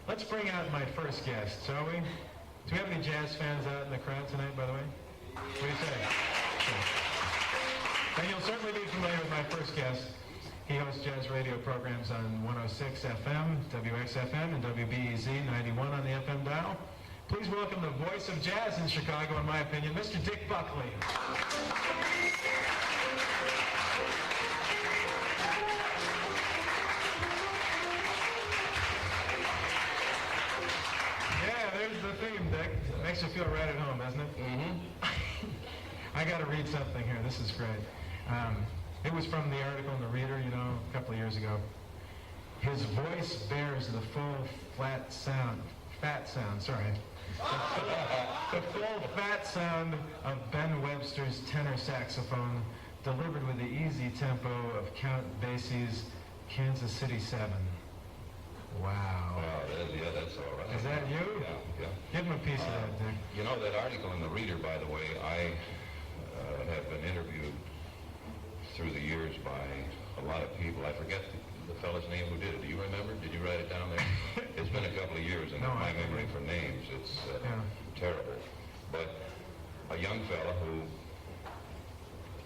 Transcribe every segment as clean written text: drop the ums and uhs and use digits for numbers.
Let's bring out my first guest, shall we? Do we have any jazz fans out in the crowd tonight, by the way? What do you say? Sure. And you'll certainly be familiar with my first guest. He hosts jazz radio programs on 106 FM, WXFM, and WBEZ-91 on the FM dial. Please welcome the voice of jazz in Chicago, in my opinion, Mr. Dick Buckley. Yeah, there's the theme, Dick. Makes you feel right at home, doesn't it? Mm-hmm. I got to read something here. This is great. It was from the article in the Reader, you know, a couple of years ago. His voice bears the full fat sound, the full fat sound of Ben Webster's tenor saxophone, delivered with the easy tempo of Count Basie's Kansas City 7. Wow. Wow, yeah, that's all right. Is that you? Yeah. Give him a piece of that, Dick. You know, that article in the Reader, by the way, I have been interviewed through the years by a lot of people. I forget the fellow's name who did it. Do you remember? Did you write it down there? It's been a couple of years, and no, my memory for names, it's terrible. But a young fellow who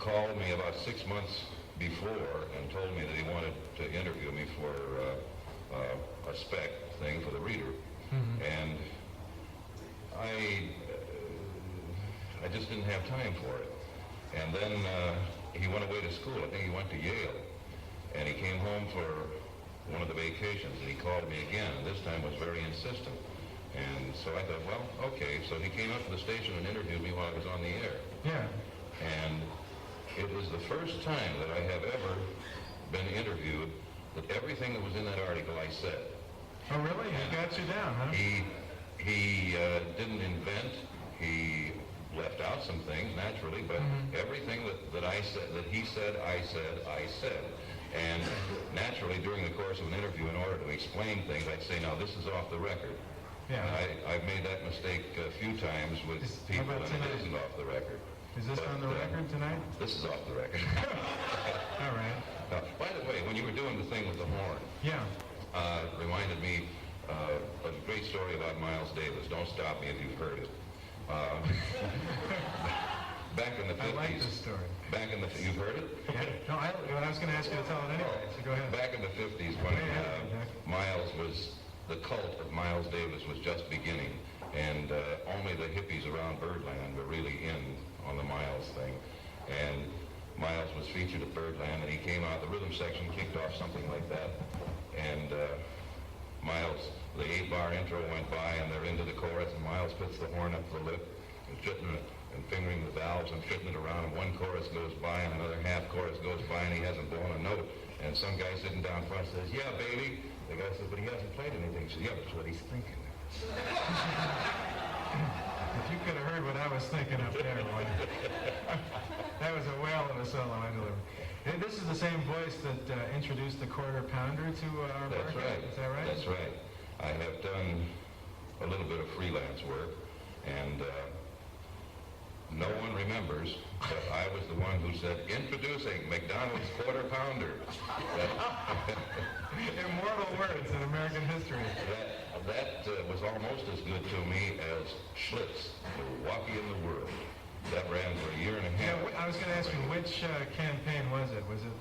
called me about 6 months before and told me that he wanted to interview me for a spec thing for the Reader. Mm-hmm. And I just didn't have time for it. And then he went away to school. I think he went to Yale. And he came home for one of the vacations, and he called me again, and this time was very insistent. And so I thought, well, okay. So he came up to the station and interviewed me while I was on the air. Yeah. And it was the first time that I have ever been interviewed that everything that was in that article I said. Oh, really? He got you down, huh? He didn't invent. He left out some things, naturally, but everything that I said, that he said, I said. And naturally, during the course of an interview, in order to explain things, I'd say, now, this is off the record. Yeah. And I've made that mistake a few times with people, and it isn't off the record. Is this on the record tonight? This is off the record. All right. By the way, when you were doing the thing with the horn, reminded me of a great story about Miles Davis. Don't stop me if you've heard it. Back in the 50s. I like this story. You've heard it? Yeah. No, I was going to ask you to tell it anyway, so go ahead. Back in the 50s, when the cult of Miles Davis was just beginning, and only the hippies around Birdland were really in on the Miles thing. And Miles was featured at Birdland, and he came out, the rhythm section kicked off something like that. And Miles, the 8-bar intro went by, and they're into the chorus, and Miles puts the horn up to the lip, and fitting it, and fingering the valves, and fitting it around, and one chorus goes by, and another half chorus goes by, and he hasn't blown a note. And some guy sitting down front says, yeah, baby. The guy says, but he hasn't played anything. He says, yeah, that's what he's thinking. If you could have heard what I was thinking up there, boy. That was a whale of a solo I delivered. This is the same voice that introduced the quarter pounder to our market. That's right. Is that right? That's right. I have done a little bit of freelance work, and no one remembers, but I was the one who said, introducing McDonald's quarter pounder. Immortal words in American history. That was almost as good to me as Schlitz, Milwaukee in the World. That ran for a year and a half. Yeah, I was going to ask you, which campaign was it? Was it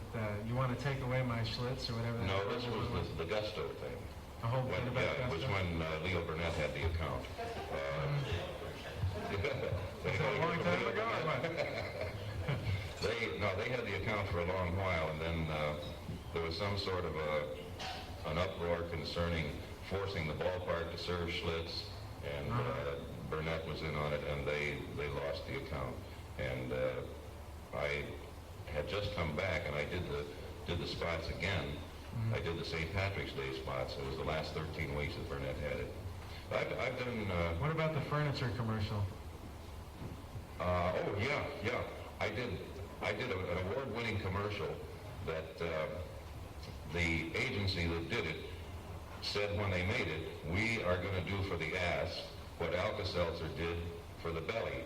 You Want to Take Away My Schlitz, or whatever? No, this was the Gusto thing. The whole thing about Gusto? It was when Leo Burnett had the account. That's a long time ago, or what? They had the account for a long while, and then there was some sort of an uproar concerning forcing the ballpark to serve Schlitz, and Burnett was in on it, and they lost the account. And I had just come back, and I did the spots again. I did the St. Patrick's Day spots. It was the last 13 weeks that Burnett had it. I've done... what about the furniture commercial? Oh, yeah. I did an award-winning commercial that the agency that did it said when they made it, we are going to do for the ass what Alka-Seltzer did for the belly.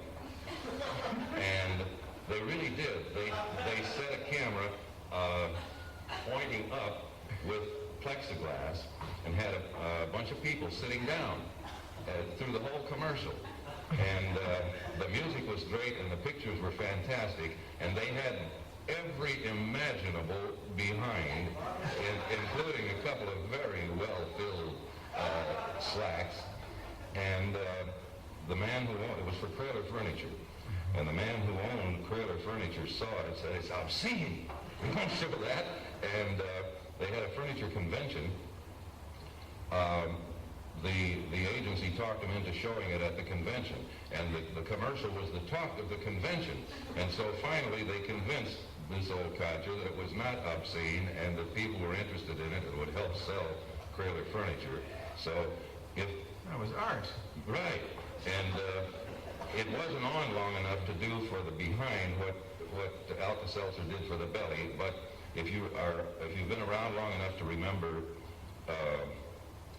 And they really did. They set a camera pointing up with plexiglass and had a bunch of people sitting down through the whole commercial. And the music was great and the pictures were fantastic, and they had every imaginable behind, including a couple of very well-filled slacks. And the man who owned it was for Crailer Furniture, and the man who owned Crailer Furniture saw it and said, "It's obscene. We won't show that." And they had a furniture convention. The agency talked them into showing it at the convention, and the commercial was the talk of the convention. And so finally they convinced this old codger that it was not obscene and that people were interested in it and would help sell Crailer Furniture. So if... That was art. Right. And it wasn't on long enough to do for the behind what Alka-Seltzer did for the belly, but if you've been around long enough to remember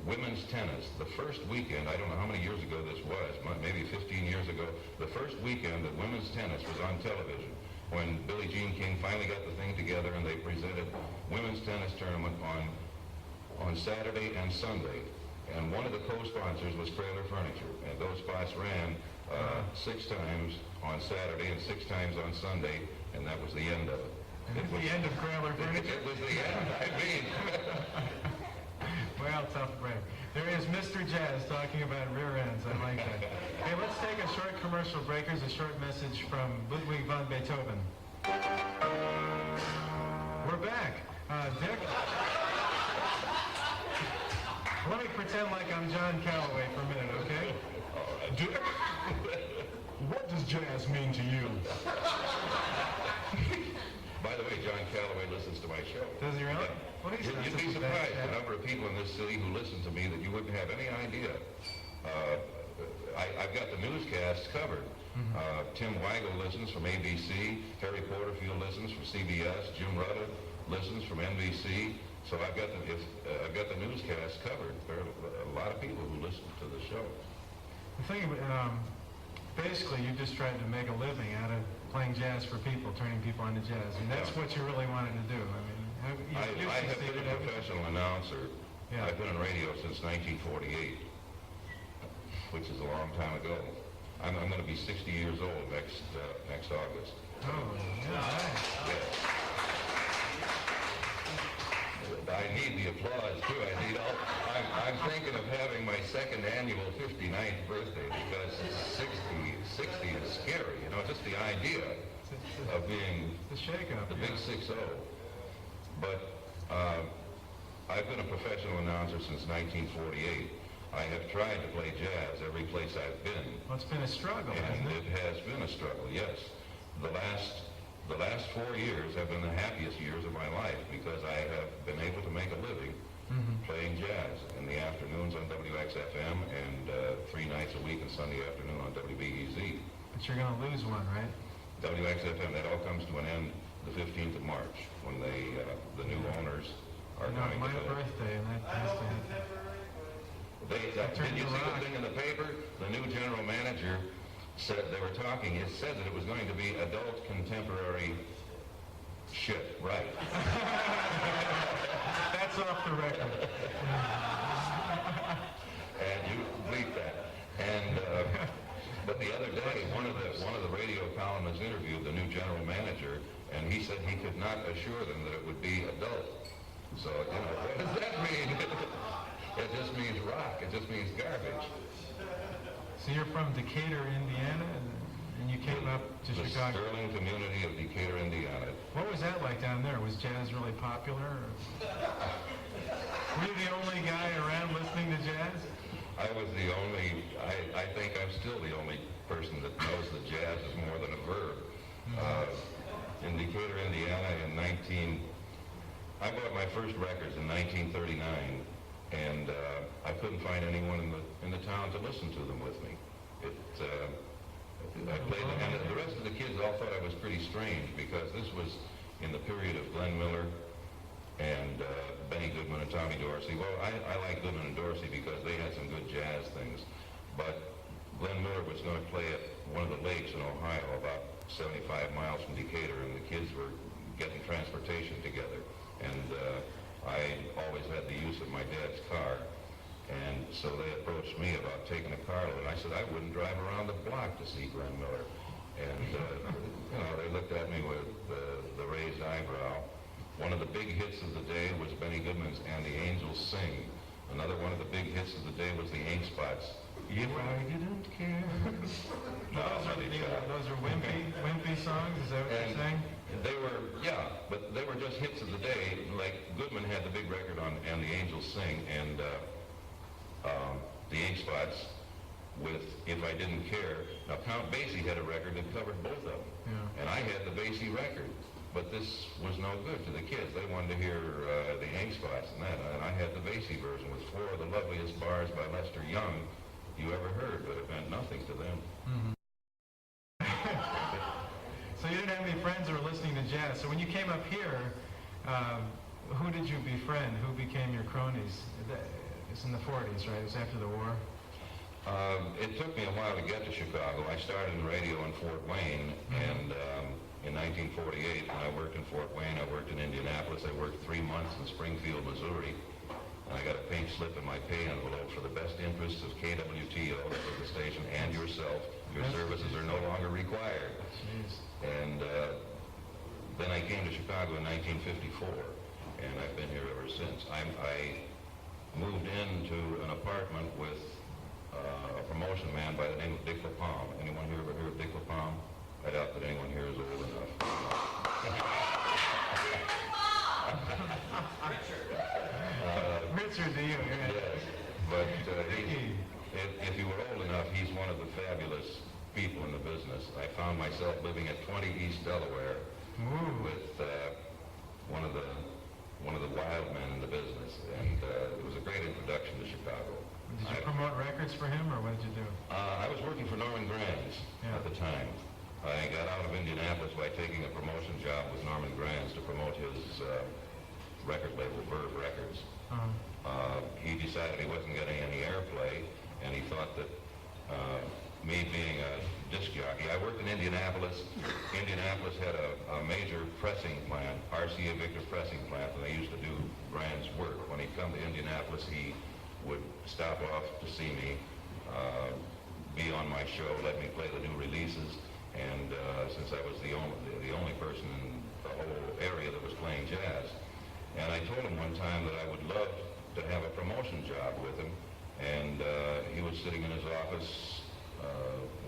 women's tennis, the first weekend, I don't know how many years ago this was, maybe 15 years ago, the first weekend that women's tennis was on television, when Billie Jean King finally got the thing together and they presented women's tennis tournament on Saturday and Sunday. And one of the co-sponsors was Crailer Furniture, and those spots ran 6 times on Saturday and 6 times on Sunday, and that was the end of it. And it was the end of Crailer Furniture? It was the end, I mean. Well, tough break. There is Mr. Jazz talking about rear ends. I like that. Hey, let's take a short commercial break. Here's a short message from Ludwig van Beethoven. We're back. Dick? Let me pretend like I'm John Calloway for a minute, okay? Dick, what does jazz mean to you? By the way, John Calloway listens to my show. Does he really? Well, he's not You'd such be a bad surprised chap. the number of people in this city who listen to me that you wouldn't have any idea. I've got the newscasts covered. Tim Weigel listens from ABC. Harry Porterfield listens from CBS. Jim Rudda listens from NBC. So I've got the newscasts covered. There are a lot of people who listen to the show. The thing, basically, you just tried to make a living out of playing jazz for people, turning people into jazz. And that's what you really wanted to do. I mean, I have been a professional announcer. Yeah. I've been on radio since 1948, which is a long time ago. I'm going to be 60 years old next August. Oh, yeah, right. Yeah. I need the applause too. I'm thinking of having my second annual 59th birthday because 60 is scary. You know, just the idea of being the shake-up, the big 6-0. But I've been a professional announcer since 1948. I have tried to play jazz every place I've been. Well, it's been a struggle, And hasn't it? it has been a struggle, yes. The last 4 years have been the happiest years of my life because I have been able to make a living playing jazz in the afternoons on WX-FM and 3 nights a week and Sunday afternoon on WBEZ. But you're going to lose one, right? WX-FM, that all comes to an end the 15th of March when the new owners are No, coming my to birthday, and that has to happen. Did you see the thing in the paper? The new general manager said they were talking. It said that it was going to be adult contemporary shit. Right. That's off the record. And you bleep that. And but the other day, one of the radio columnists interviewed the new general manager, and he said he could not assure them that it would be adult. So what does that mean? It just means rock. It just means garbage. So you're from Decatur, Indiana, and you came up to The Chicago. Sterling community of Decatur, Indiana. What was that like down there? Was jazz really popular? Or... Were you the only guy around listening to jazz? I was the only, I think I'm still the only person that knows that jazz is more than a verb. In Decatur, Indiana I bought my first records in 1939, and I couldn't find anyone in the town to listen to them with me. I played them, and the rest of the kids all thought I was pretty strange because this was in the period of Glenn Miller and Benny Goodman and Tommy Dorsey. Well, I like Goodman and Dorsey because they had some good jazz things, but Glenn Miller was going to play at one of the lakes in Ohio about 75 miles from Decatur, and the kids were getting transportation together. And I always had the use of my dad's car, and so they approached me about taking a car loan. I said I wouldn't drive around the block to see Glenn Miller. And, you know, they looked at me with the raised eyebrow. One of the big hits of the day was Benny Goodman's And the Angels Sing. Another one of the big hits of the day was the Ink Spots. If I didn't care. No, those are wimpy songs, is that what you're saying? They were, yeah, but they were just hits of the day. Like, Goodman had the big record on And the Angels Sing, and the Ink Spots with If I Didn't Care. Now, Count Basie had a record that covered both of them. Yeah. And I had the Basie record. But this was no good to the kids. They wanted to hear the Ink Spots and that. And I had the Basie version with four of the loveliest bars by Lester Young you ever heard, but it meant nothing to them. Mm-hmm. So you didn't have any friends that were listening to jazz. So when you came up here, who did you befriend? Who became your cronies? It's in the 40s, right? It was after the war. It took me a while to get to Chicago. I started in radio in Fort Wayne, and in 1948, when I worked in Fort Wayne, I worked in Indianapolis. I worked 3 months in Springfield, Missouri, and I got a pink slip in my pay envelope for the best interests of KWTO, that was the station, and yourself. Your services are no longer required. Jeez. And then I came to Chicago in 1954, and I've been here ever since. I moved into an apartment with a promotion man by the name of Dick Buckley. Anyone here ever heard of Dick Buckley? I doubt that anyone here is old enough. Richard, do you? Yes, but if you were old enough, he's one of the fabulous people in the business. I found myself living at 20 East Delaware with one of the wild men in the business, and it was a great introduction to Chicago. Did you promote records for him, or what did you do? I was working for Norman Granz at the time. I got out of Indianapolis by taking a promotion job with Norman Granz to promote his record label, Verve Records. He decided he wasn't getting any airplay, and he thought that me being a disc jockey, I worked in Indianapolis. Indianapolis had a major pressing plant, RCA Victor pressing plant, and they used to do Granz's work. When he'd come to Indianapolis, he would stop off to see me, be on my show, let me play the new releases, and since I was the only person in the whole area that was playing jazz, and I told him one time that I would love to have a promotion job with him, and he was sitting in his office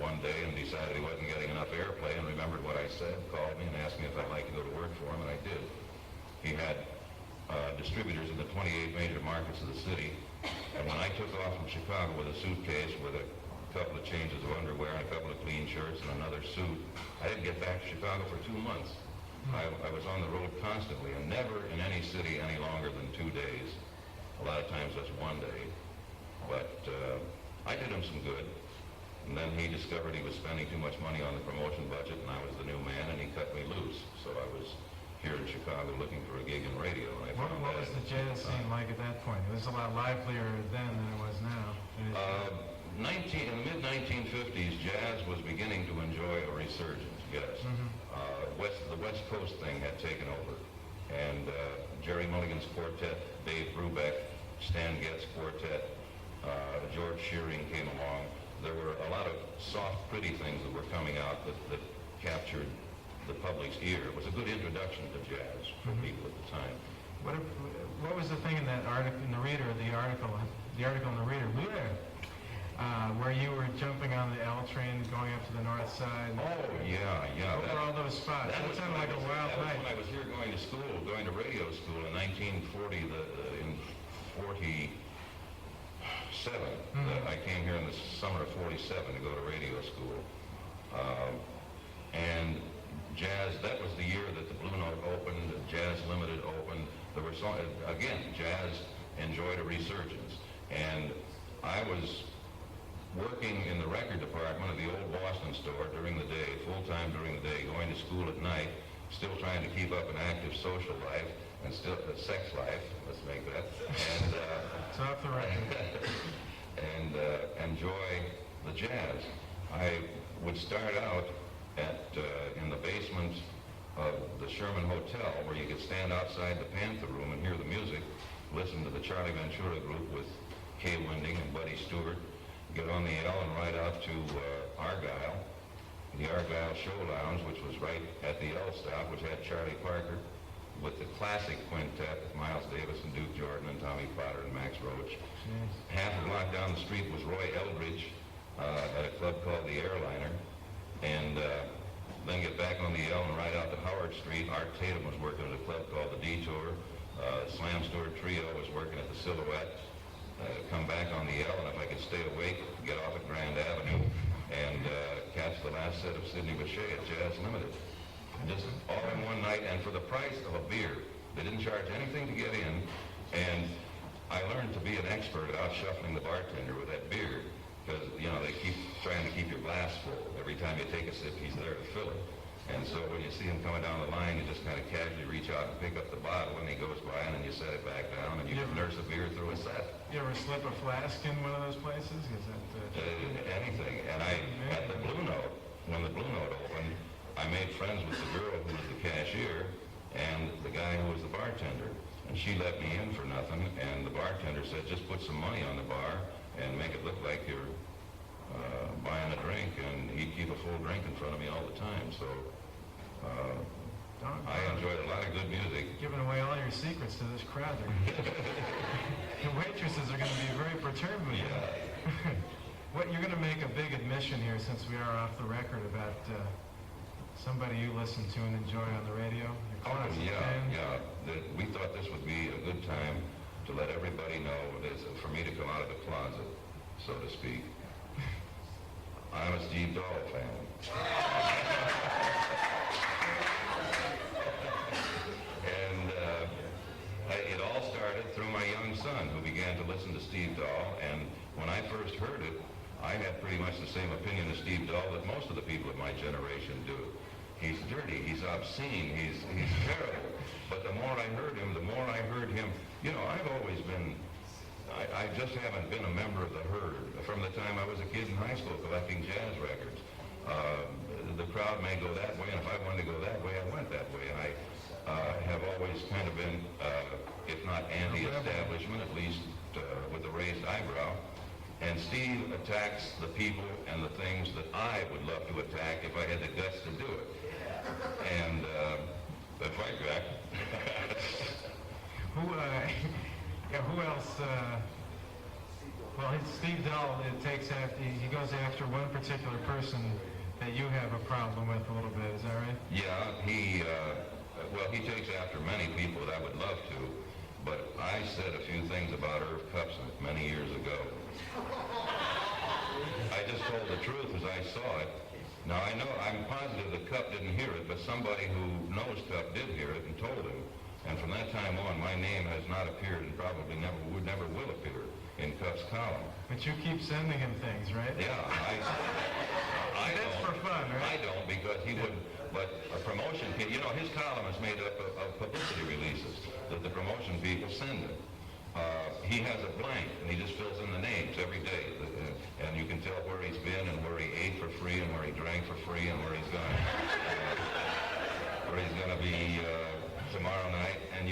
one day and decided he wasn't getting enough airplay and remembered what I said, called me and asked me if I'd like to go to work for him, and I did. He had distributors in the 28 major markets of the city, and when I took off from Chicago with a suitcase with a couple of changes of underwear and a couple of clean shirts and another suit, I didn't get back to Chicago for 2 months. I was on the road constantly, and never in any city any longer than 2 days. A lot of times that's 1 day. But I did him some good. And then he discovered he was spending too much money on the promotion budget, and I was the new man, and he cut me loose. So I was here in Chicago looking for a gig in radio. And What was the jazz scene like at that point? It was a lot livelier then than it was now. In the mid-1950s, jazz was beginning to enjoy a resurgence, yes. The West Coast thing had taken over. And Jerry Mulligan's quartet, Dave Brubeck, Stan Getz quartet, George Shearing came along. There were a lot of soft, pretty things that were coming out that captured the public's ear. It was a good introduction to jazz for people at the time. What was the thing in that article, in the reader, the article in the reader, where you were jumping on the L train going up to the north side? Oh, yeah. What were all those spots? That sounded like a wild night. When I was here going to school, going to radio school in 1947. I came here in the summer of 47 to go to radio school. And jazz, that was the year that the Blue Note opened, Jazz Limited opened. There were jazz enjoyed a resurgence. And I was working in the record department of the old Boston store during the day, full-time during the day, going to school at night, still trying to keep up an active social life, and still a sex life, let's make that, and it's off the record. and enjoy the jazz. I would start out in the basement of the Sherman Hotel, where you could stand outside the Panther Room and hear the music, listen to the Charlie Ventura Group with Kay Winding and Buddy Stewart, get on the L and ride out to Argyle, the Argyle Show Lounge, which was right at the L stop, which had Charlie Parker with the classic quintet with Miles Davis and Duke Jordan and Tommy Potter and Max Roach. Half a block down the street was Roy Eldridge at a club called the Airliner. And then get back on the L and ride out to Howard Street. Art Tatum was working at a club called the Detour. Slam Stewart Trio was working at the Silhouette. Come back on the L, and if I could stay awake, get off at Grand Avenue and catch the last set of Sidney Bechet at Jazz Limited. And just all in one night, and for the price of a beer. They didn't charge anything to get in, and I learned to be an expert at out shuffling the bartender with that beer. Because, you know, they keep trying to keep your glass full. Every time you take a sip, he's there to fill it. And so when you see him coming down the line, you just kind of casually reach out and pick up the bottle, and he goes by, and then you set it back down, and you nurse a beer through a set. You ever slip a flask in one of those places? Is that, Anything. And at the Blue Note, when the Blue Note opened, I made friends with the girl who was the cashier and the guy who was the bartender. And she let me in for nothing, and the bartender said, just put some money on the bar and make it look like you're buying a drink, and he'd keep a full drink in front of me all the time. So I enjoyed a lot of good music. giving away all your secrets to this crowd. The waitresses are going to be very perturbed with you. What, you're going to make a big admission here, since we are off the record, about somebody you listen to and enjoy on the radio? We thought this would be a good time to let everybody know, for me to come out of the closet, so to speak. I'm a Steve Dahl fan. And it all started through my young son, who began to listen to Steve Dahl, and when I first heard it, I had pretty much the same opinion of Steve Dahl that most of the people of my generation do. He's dirty, he's obscene, he's terrible. But the more I heard him, you know, I've always been, I just haven't been a member of the herd. From the time I was a kid in high school collecting jazz records. The crowd may go that way, and if I wanted to go that way, I went that way. I have always kind of been, if not anti-establishment, at least with a raised eyebrow. And Steve attacks the people and the things that I would love to attack if I had the guts to do it. And that's right, Jack. Who else? Well, Steve Dahl, he goes after one particular person that you have a problem with a little bit. Is that right? Yeah, he takes after many people that I would love to, but I said a few things about Irv Kupcinet many years ago. I just told the truth as I saw it. Now, I'm positive that Kup didn't hear it, but somebody who knows Kup did hear it and told him. And from that time on, my name has not appeared and probably never will appear in Kup's column. But you keep sending him things, right? Yeah, I That's don't. for fun, right? I don't, because he would, but a promotion, you know, his column is made up of publicity releases that the promotion people send him. He has a blank, and he just fills in the names every day. And you can tell where he's been and where he ate for free and where he drank for free and where he's going to be tomorrow night. And